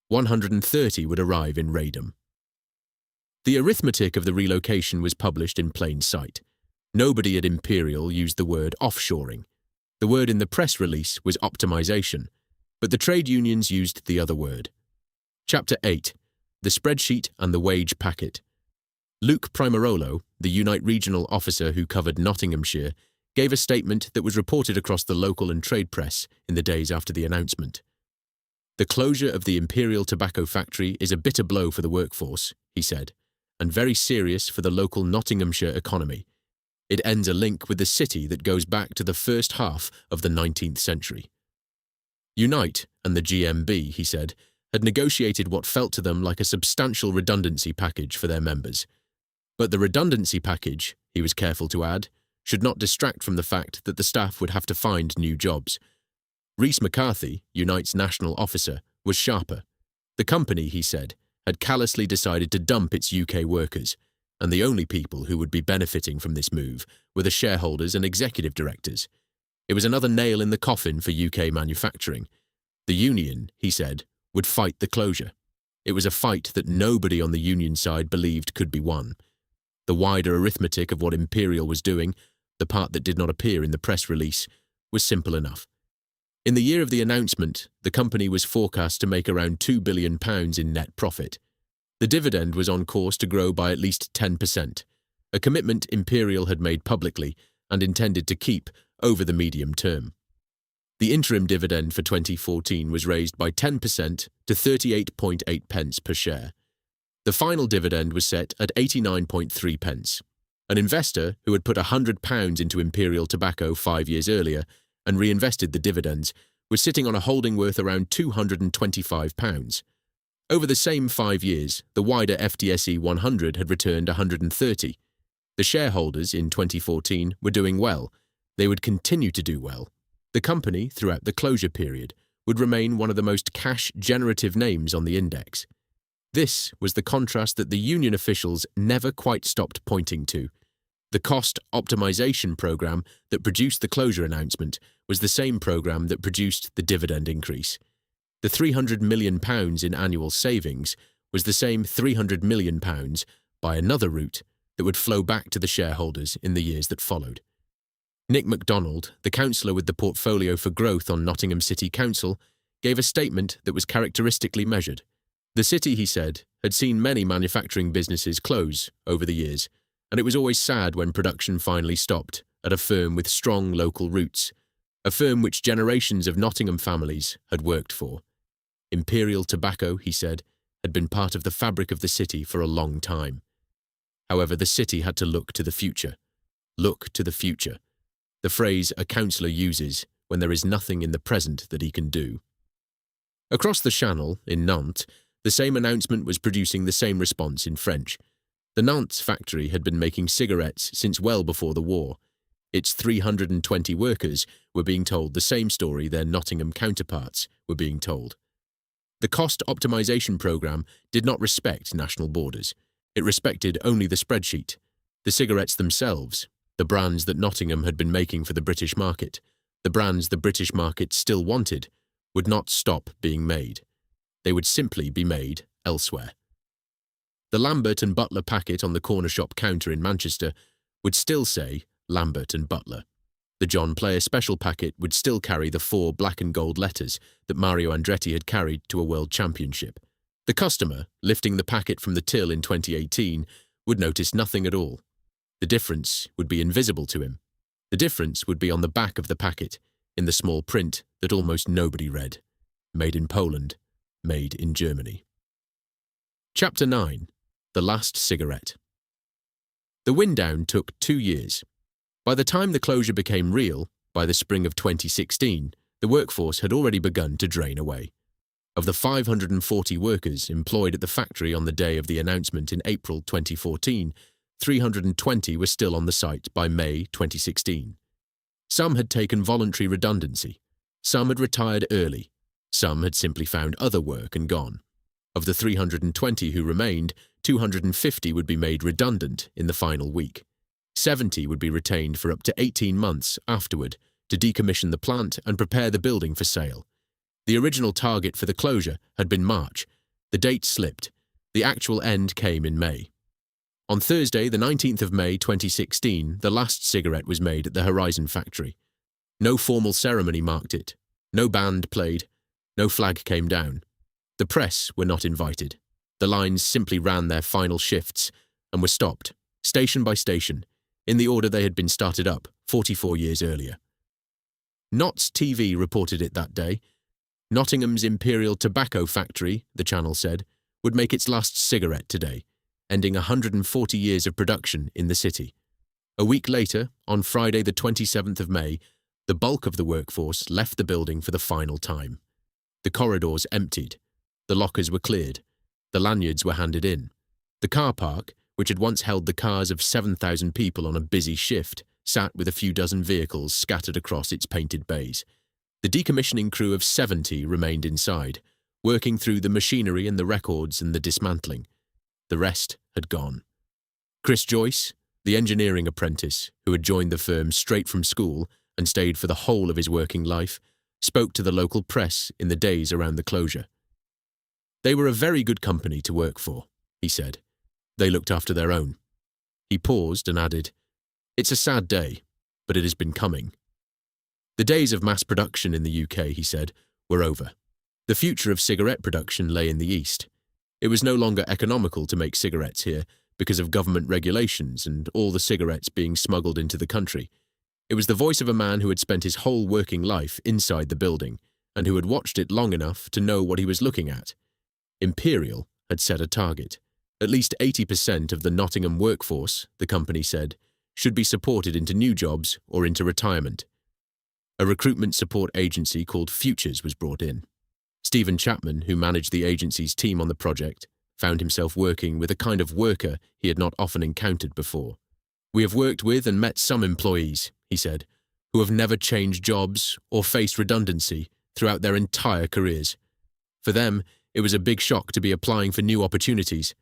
130 would arrive in Radom. The arithmetic of the relocation was published in plain sight. Nobody at Imperial used the word offshoring. The word in the press release was optimization, but the trade unions used the other word. Chapter 8. The Spreadsheet and the Wage Packet. Luke Primarolo, the Unite regional officer who covered Nottinghamshire, gave a statement that was reported across the local and trade press in the days after the announcement. The closure of the Imperial Tobacco factory is a bitter blow for the workforce, he said, and very serious for the local Nottinghamshire economy. It ends a link with the city that goes back to the first half of the 19th century. Unite and the GMB, he said, had negotiated what felt to them like a substantial redundancy package for their members. But the redundancy package, he was careful to add, should not distract from the fact that the staff would have to find new jobs. Rhys McCarthy, Unite's national officer, was sharper. The company, he said, had callously decided to dump its UK workers, and the only people who would be benefiting from this move were the shareholders and executive directors. It was another nail in the coffin for UK manufacturing. The union, he said, would fight the closure. It was a fight that nobody on the union side believed could be won. The wider arithmetic of what Imperial was doing, the part that did not appear in the press release, was simple enough. In the year of the announcement, the company was forecast to make around £2 billion in net profit. The dividend was on course to grow by at least 10%, a commitment Imperial had made publicly and intended to keep over the medium term. The interim dividend for 2014 was raised by 10% to 38.8 pence per share. The final dividend was set at 89.3 pence. An investor who had put £100 into Imperial Tobacco 5 years earlier and reinvested the dividends was sitting on a holding worth around £225. Over the same 5 years, the wider FTSE 100 had returned 130. The shareholders in 2014 were doing well. They would continue to do well. The company, throughout the closure period, would remain one of the most cash-generative names on the index. This was the contrast that the union officials never quite stopped pointing to. The cost optimization program that produced the closure announcement was the same program that produced the dividend increase. The £300 million in annual savings was the same £300 million by another route that would flow back to the shareholders in the years that followed. Nick MacDonald, the councillor with the portfolio for growth on Nottingham City Council, gave a statement that was characteristically measured. The city, he said, had seen many manufacturing businesses close over the years, and it was always sad when production finally stopped at a firm with strong local roots, a firm which generations of Nottingham families had worked for. Imperial Tobacco, he said, had been part of the fabric of the city for a long time. However, the city had to look to the future. Look to the future. The phrase a councillor uses when there is nothing in the present that he can do. Across the Channel, in Nantes, the same announcement was producing the same response in French. The Nantes factory had been making cigarettes since well before the war. Its 320 workers were being told the same story their Nottingham counterparts were being told. The cost optimization program did not respect national borders. It respected only the spreadsheet, the cigarettes themselves, the brands that Nottingham had been making for the British market, the brands the British market still wanted, would not stop being made. They would simply be made elsewhere. The Lambert and Butler packet on the corner shop counter in Manchester would still say Lambert and Butler. The John Player special packet would still carry the 4 black and gold letters that Mario Andretti had carried to a world championship. The customer, lifting the packet from the till in 2018, would notice nothing at all. The difference would be invisible to him. The difference would be on the back of the packet, in the small print that almost nobody read. Made in Poland, made in Germany. Chapter 9. The Last Cigarette. The wind down took 2 years. By the time the closure became real, by the spring of 2016, the workforce had already begun to drain away. Of the 540 workers employed at the factory on the day of the announcement in April 2014, 320 were still on the site by May 2016. Some had taken voluntary redundancy. Some had retired early. Some had simply found other work and gone. Of the 320 who remained, 250 would be made redundant in the final week. 70 would be retained for up to 18 months afterward to decommission the plant and prepare the building for sale. The original target for the closure had been March. The date slipped. The actual end came in May. On Thursday, the 19th of May 2016, the last cigarette was made at the Horizon factory. No formal ceremony marked it. No band played. No flag came down. The press were not invited. The lines simply ran their final shifts and were stopped, station by station, in the order they had been started up 44 years earlier. Notts TV reported it that day. Nottingham's Imperial Tobacco factory, the channel said, would make its last cigarette today, ending 140 years of production in the city. A week later, on Friday the 27th of May, the bulk of the workforce left the building for the final time. The corridors emptied. The lockers were cleared. The lanyards were handed in. The car park, which had once held the cars of 7,000 people on a busy shift, sat with a few dozen vehicles scattered across its painted bays. The decommissioning crew of 70 remained inside, working through the machinery and the records and the dismantling. The rest had gone. Chris Joyce, the engineering apprentice who had joined the firm straight from school and stayed for the whole of his working life, spoke to the local press in the days around the closure. They were a very good company to work for, he said. They looked after their own. He paused and added, "It's a sad day, but it has been coming." The days of mass production in the UK, he said, were over. The future of cigarette production lay in the East. It was no longer economical to make cigarettes here because of government regulations and all the cigarettes being smuggled into the country. It was the voice of a man who had spent his whole working life inside the building and who had watched it long enough to know what he was looking at. Imperial had set a target. At least 80% of the Nottingham workforce, the company said, should be supported into new jobs or into retirement. A recruitment support agency called Futures was brought in. Stephen Chapman, who managed the agency's team on the project, found himself working with a kind of worker he had not often encountered before. "We have worked with and met some employees," he said, "who have never changed jobs or faced redundancy throughout their entire careers. For them, it was a big shock to be applying for new opportunities."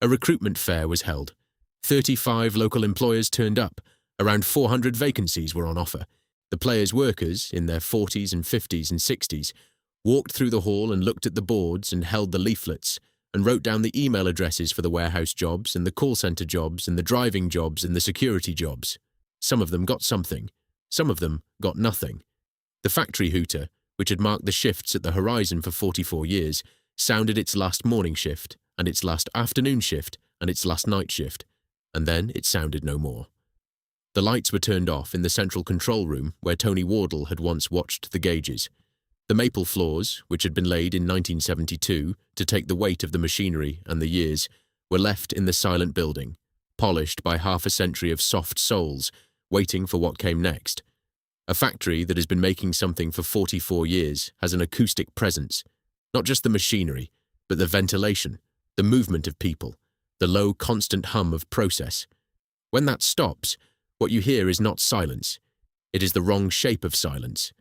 A recruitment fair was held. 35 local employers turned up. Around 400 vacancies were on offer. The players' workers, in their 40s and 50s and 60s, walked through the hall and looked at the boards and held the leaflets and wrote down the email addresses for the warehouse jobs and the call centre jobs and the driving jobs and the security jobs. Some of them got something. Some of them got nothing. The factory hooter, which had marked the shifts at the Horizon for 44 years, sounded its last morning shift and its last afternoon shift and its last night shift, and then it sounded no more. The lights were turned off in the central control room where Tony Wardle had once watched the gauges. The maple floors, which had been laid in 1972 to take the weight of the machinery and the years, were left in the silent building, polished by half a century of soft soles, waiting for what came next. A factory that has been making something for 44 years has an acoustic presence, not just the machinery, but the ventilation, the movement of people, the low constant hum of process. When that stops, what you hear is not silence. It is the wrong shape of silence.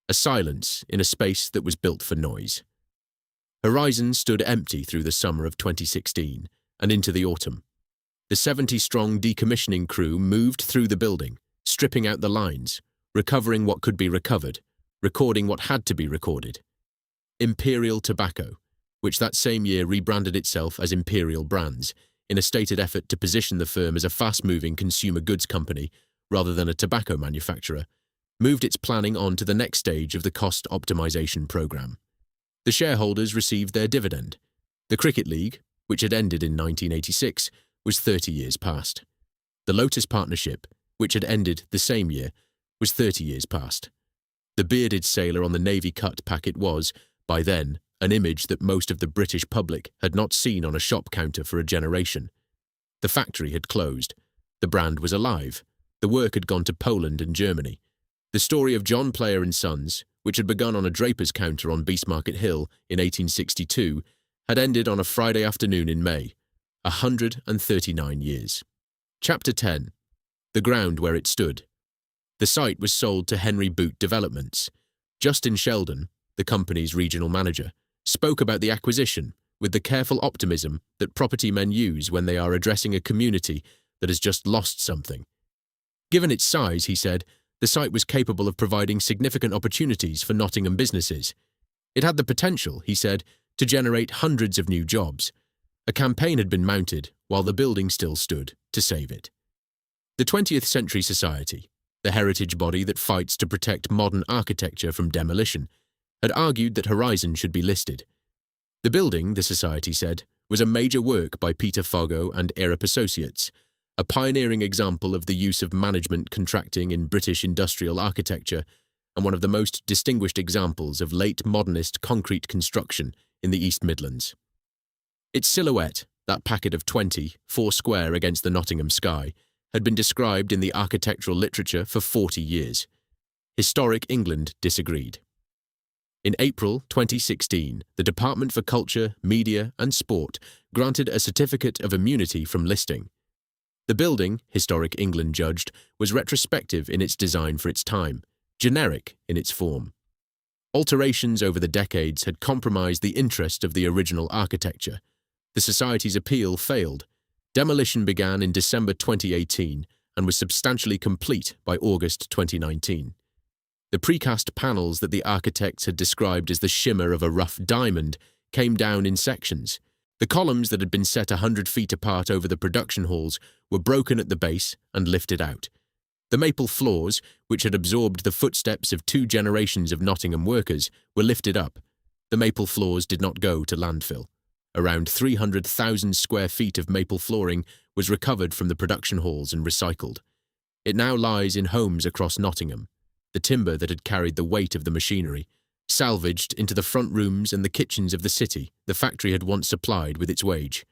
A silence in a space that was built for noise. Horizon stood empty through the summer of 2016 and into the autumn. The 70-strong decommissioning crew moved through the building, stripping out the lines, recovering what could be recovered, recording what had to be recorded. Imperial Tobacco, which that same year rebranded itself as Imperial Brands, in a stated effort to position the firm as a fast-moving consumer goods company rather than a tobacco manufacturer, moved its planning on to the next stage of the cost optimization program. The shareholders received their dividend. The Cricket League, which had ended in 1986, was 30 years past. The Lotus Partnership, which had ended the same year, was 30 years past. The bearded sailor on the Navy cut packet was, by then, an image that most of the British public had not seen on a shop counter for a generation. The factory had closed. The brand was alive. The work had gone to Poland and Germany. The story of John Player and Sons, which had begun on a draper's counter on Beastmarket Hill in 1862, had ended on a Friday afternoon in May, 139 years. Chapter 10. The ground where it stood. The site was sold to Henry Boot Developments. Justin Sheldon, the company's regional manager, spoke about the acquisition, with the careful optimism that property men use when they are addressing a community that has just lost something. Given its size, he said, the site was capable of providing significant opportunities for Nottingham businesses. It had the potential, he said, to generate hundreds of new jobs. A campaign had been mounted, while the building still stood, to save it. The 20th Century Society, the heritage body that fights to protect modern architecture from demolition, had argued that Horizon should be listed. The building, the Society said, was a major work by Peter Foggo and Arup Associates, a pioneering example of the use of management contracting in British industrial architecture and one of the most distinguished examples of late modernist concrete construction in the East Midlands. Its silhouette, that packet of 20, 4 square against the Nottingham sky, had been described in the architectural literature for 40 years. Historic England disagreed. In April 2016, the Department for Culture, Media and Sport granted a certificate of immunity from listing. The building, Historic England judged, was retrospective in its design for its time, generic in its form. Alterations over the decades had compromised the interest of the original architecture. The Society's appeal failed. Demolition began in December 2018 and was substantially complete by August 2019. The precast panels that the architects had described as the shimmer of a rough diamond came down in sections. The columns that had been set 100 feet apart over the production halls were broken at the base and lifted out. The maple floors, which had absorbed the footsteps of 2 generations of Nottingham workers, were lifted up. The maple floors did not go to landfill. Around 300,000 square feet of maple flooring was recovered from the production halls and recycled. It now lies in homes across Nottingham. The timber that had carried the weight of the machinery, salvaged into the front rooms and the kitchens of the city the factory had once supplied with its wage.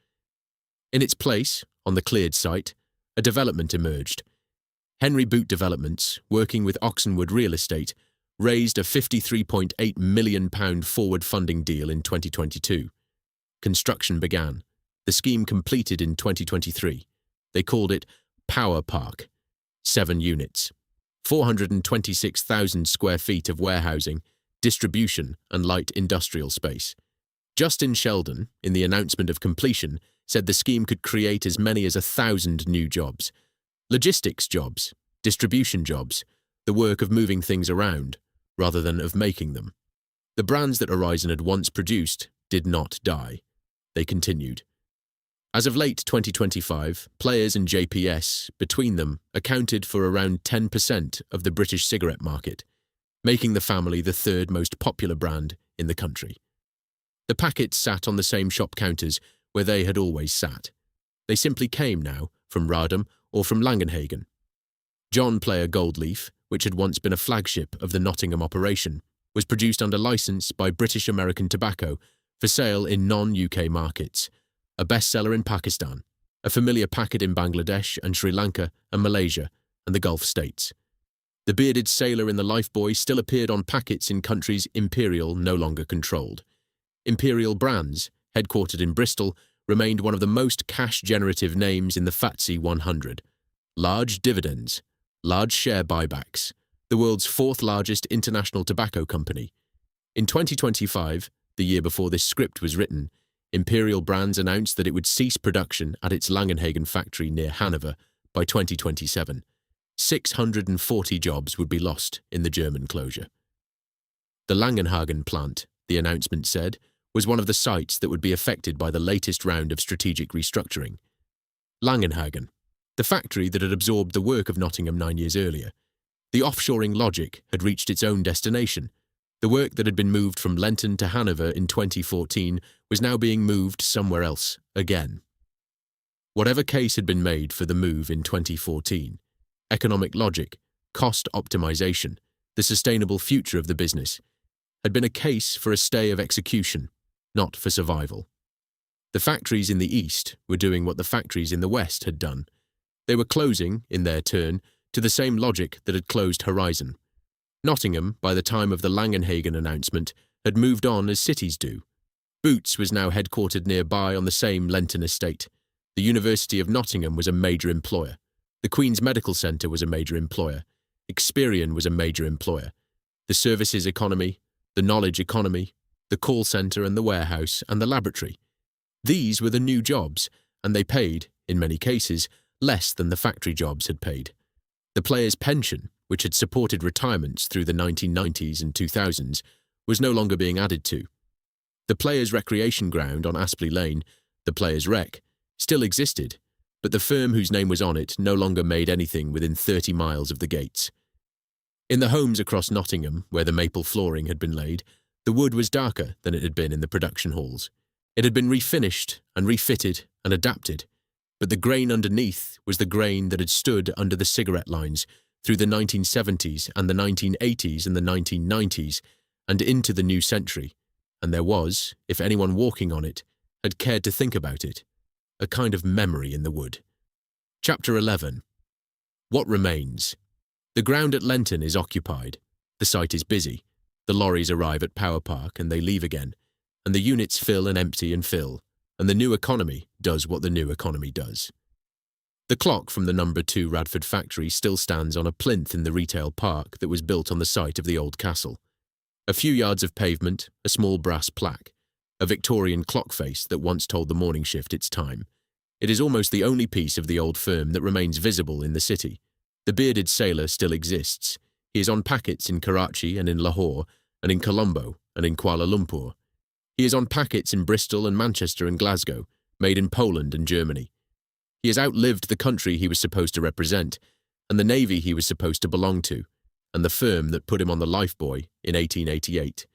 In its place, on the cleared site, a development emerged. Henry Boot Developments, working with Oxenwood Real Estate, raised a £53.8 million forward funding deal in 2022. Construction began. The scheme completed in 2023. They called it Power Park. 7 units. 426,000 square feet of warehousing, distribution and light industrial space. Justin Sheldon, in the announcement of completion, said the scheme could create as many as 1,000 new jobs. Logistics jobs, distribution jobs, the work of moving things around, rather than of making them. The brands that Horizon had once produced did not die. They continued. As of late 2025, Players and JPS, between them, accounted for around 10% of the British cigarette market, making the family the 3rd most popular brand in the country. The packets sat on the same shop counters where they had always sat. They simply came now from Radham or from Langenhagen. John Player Gold Leaf, which had once been a flagship of the Nottingham operation, was produced under license by British American Tobacco for sale in non-UK markets, a bestseller in Pakistan, a familiar packet in Bangladesh and Sri Lanka and Malaysia and the Gulf states. The bearded sailor in the lifebuoy still appeared on packets in countries Imperial no longer controlled. Imperial Brands, headquartered in Bristol, remained one of the most cash-generative names in the FTSE 100. Large dividends, large share buybacks, the world's 4th largest international tobacco company. In 2025, the year before this script was written, Imperial Brands announced that it would cease production at its Langenhagen factory near Hanover by 2027. 640 jobs would be lost in the German closure. The Langenhagen plant, the announcement said, was one of the sites that would be affected by the latest round of strategic restructuring. Langenhagen, the factory that had absorbed the work of Nottingham 9 years earlier. The offshoring logic had reached its own destination. The work that had been moved from Lenton to Hanover in 2014 was now being moved somewhere else, again. Whatever case had been made for the move in 2014, economic logic, cost optimization, the sustainable future of the business, had been a case for a stay of execution, not for survival. The factories in the East were doing what the factories in the West had done. They were closing, in their turn, to the same logic that had closed Horizon. Nottingham, by the time of the Langenhagen announcement, had moved on as cities do. Boots was now headquartered nearby on the same Lenton estate. The University of Nottingham was a major employer. The Queen's Medical Centre was a major employer. Experian was a major employer. The services economy, the knowledge economy, the call centre and the warehouse and the laboratory, These were the new jobs, and they paid, in many cases, less than the factory jobs had paid. The players' pension, which had supported retirements through the 1990s and 2000s, was no longer being added to. The players' recreation ground on Aspley Lane, the Players' Rec, still existed, but the firm whose name was on it no longer made anything within 30 miles of the gates. In the homes across Nottingham, where the maple flooring had been laid, the wood was darker than it had been in the production halls. It had been refinished and refitted and adapted, but the grain underneath was the grain that had stood under the cigarette lines through the 1970s and the 1980s and the 1990s and into the new century, and there was, if anyone walking on it had cared to think about it, a kind of memory in the wood. Chapter 11. What remains? The ground at Lenton is occupied. The site is busy. The lorries arrive at Power Park and they leave again, and the units fill and empty and fill, and the new economy does what the new economy does. The clock from the No. 2 Radford factory still stands on a plinth in the retail park that was built on the site of the old castle. A few yards of pavement, a small brass plaque, a Victorian clock face that once told the morning shift its time. It is almost the only piece of the old firm that remains visible in the city. The bearded sailor still exists. He is on packets in Karachi and in Lahore, and in Colombo and in Kuala Lumpur. He is on packets in Bristol and Manchester and Glasgow, made in Poland and Germany. He has outlived the country he was supposed to represent, and the navy he was supposed to belong to, and the firm that put him on the lifebuoy in 1888.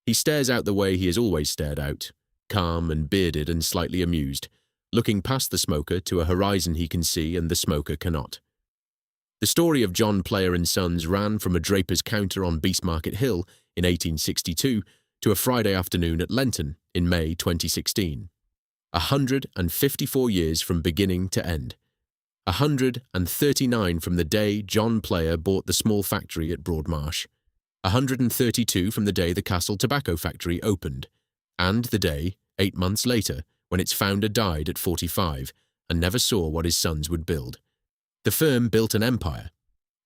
He stares out the way he has always stared out, calm and bearded and slightly amused, looking past the smoker to a horizon he can see and the smoker cannot. The story of John Player and Sons ran from a draper's counter on Beastmarket Hill in 1862 to a Friday afternoon at Lenton in May 2016. 154 years from beginning to end. 139 from the day John Player bought the small factory at Broadmarsh. 132 from the day the Castle Tobacco Factory opened, and the day, 8 months later, when its founder died at 45 and never saw what his sons would build. The firm built an empire.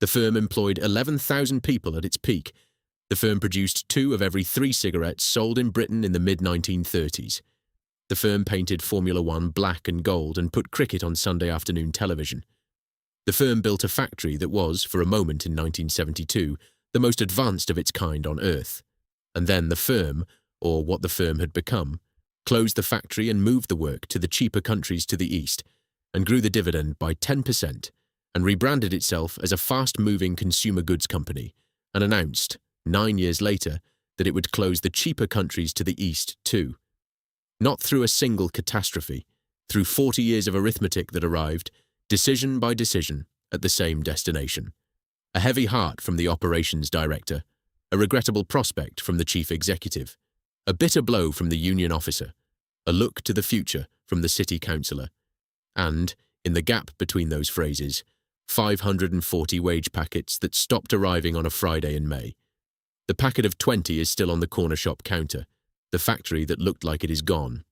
The firm employed 11,000 people at its peak. The firm produced 2 of every 3 cigarettes sold in Britain in the mid-1930s. The firm painted Formula One black and gold and put cricket on Sunday afternoon television. The firm built a factory that was, for a moment in 1972, the most advanced of its kind on Earth. And then the firm, or what the firm had become, closed the factory and moved the work to the cheaper countries to the east, and grew the dividend by 10%, and rebranded itself as a fast-moving consumer goods company, and announced, 9 years later, that it would close the cheaper countries to the east too. Not through a single catastrophe, through 40 years of arithmetic that arrived, decision by decision, at the same destination. A heavy heart from the operations director, a regrettable prospect from the chief executive, a bitter blow from the union officer, a look to the future from the city councillor, and, in the gap between those phrases, 540 wage packets that stopped arriving on a Friday in May. The packet of 20 is still on the corner shop counter, the factory that looked like it is gone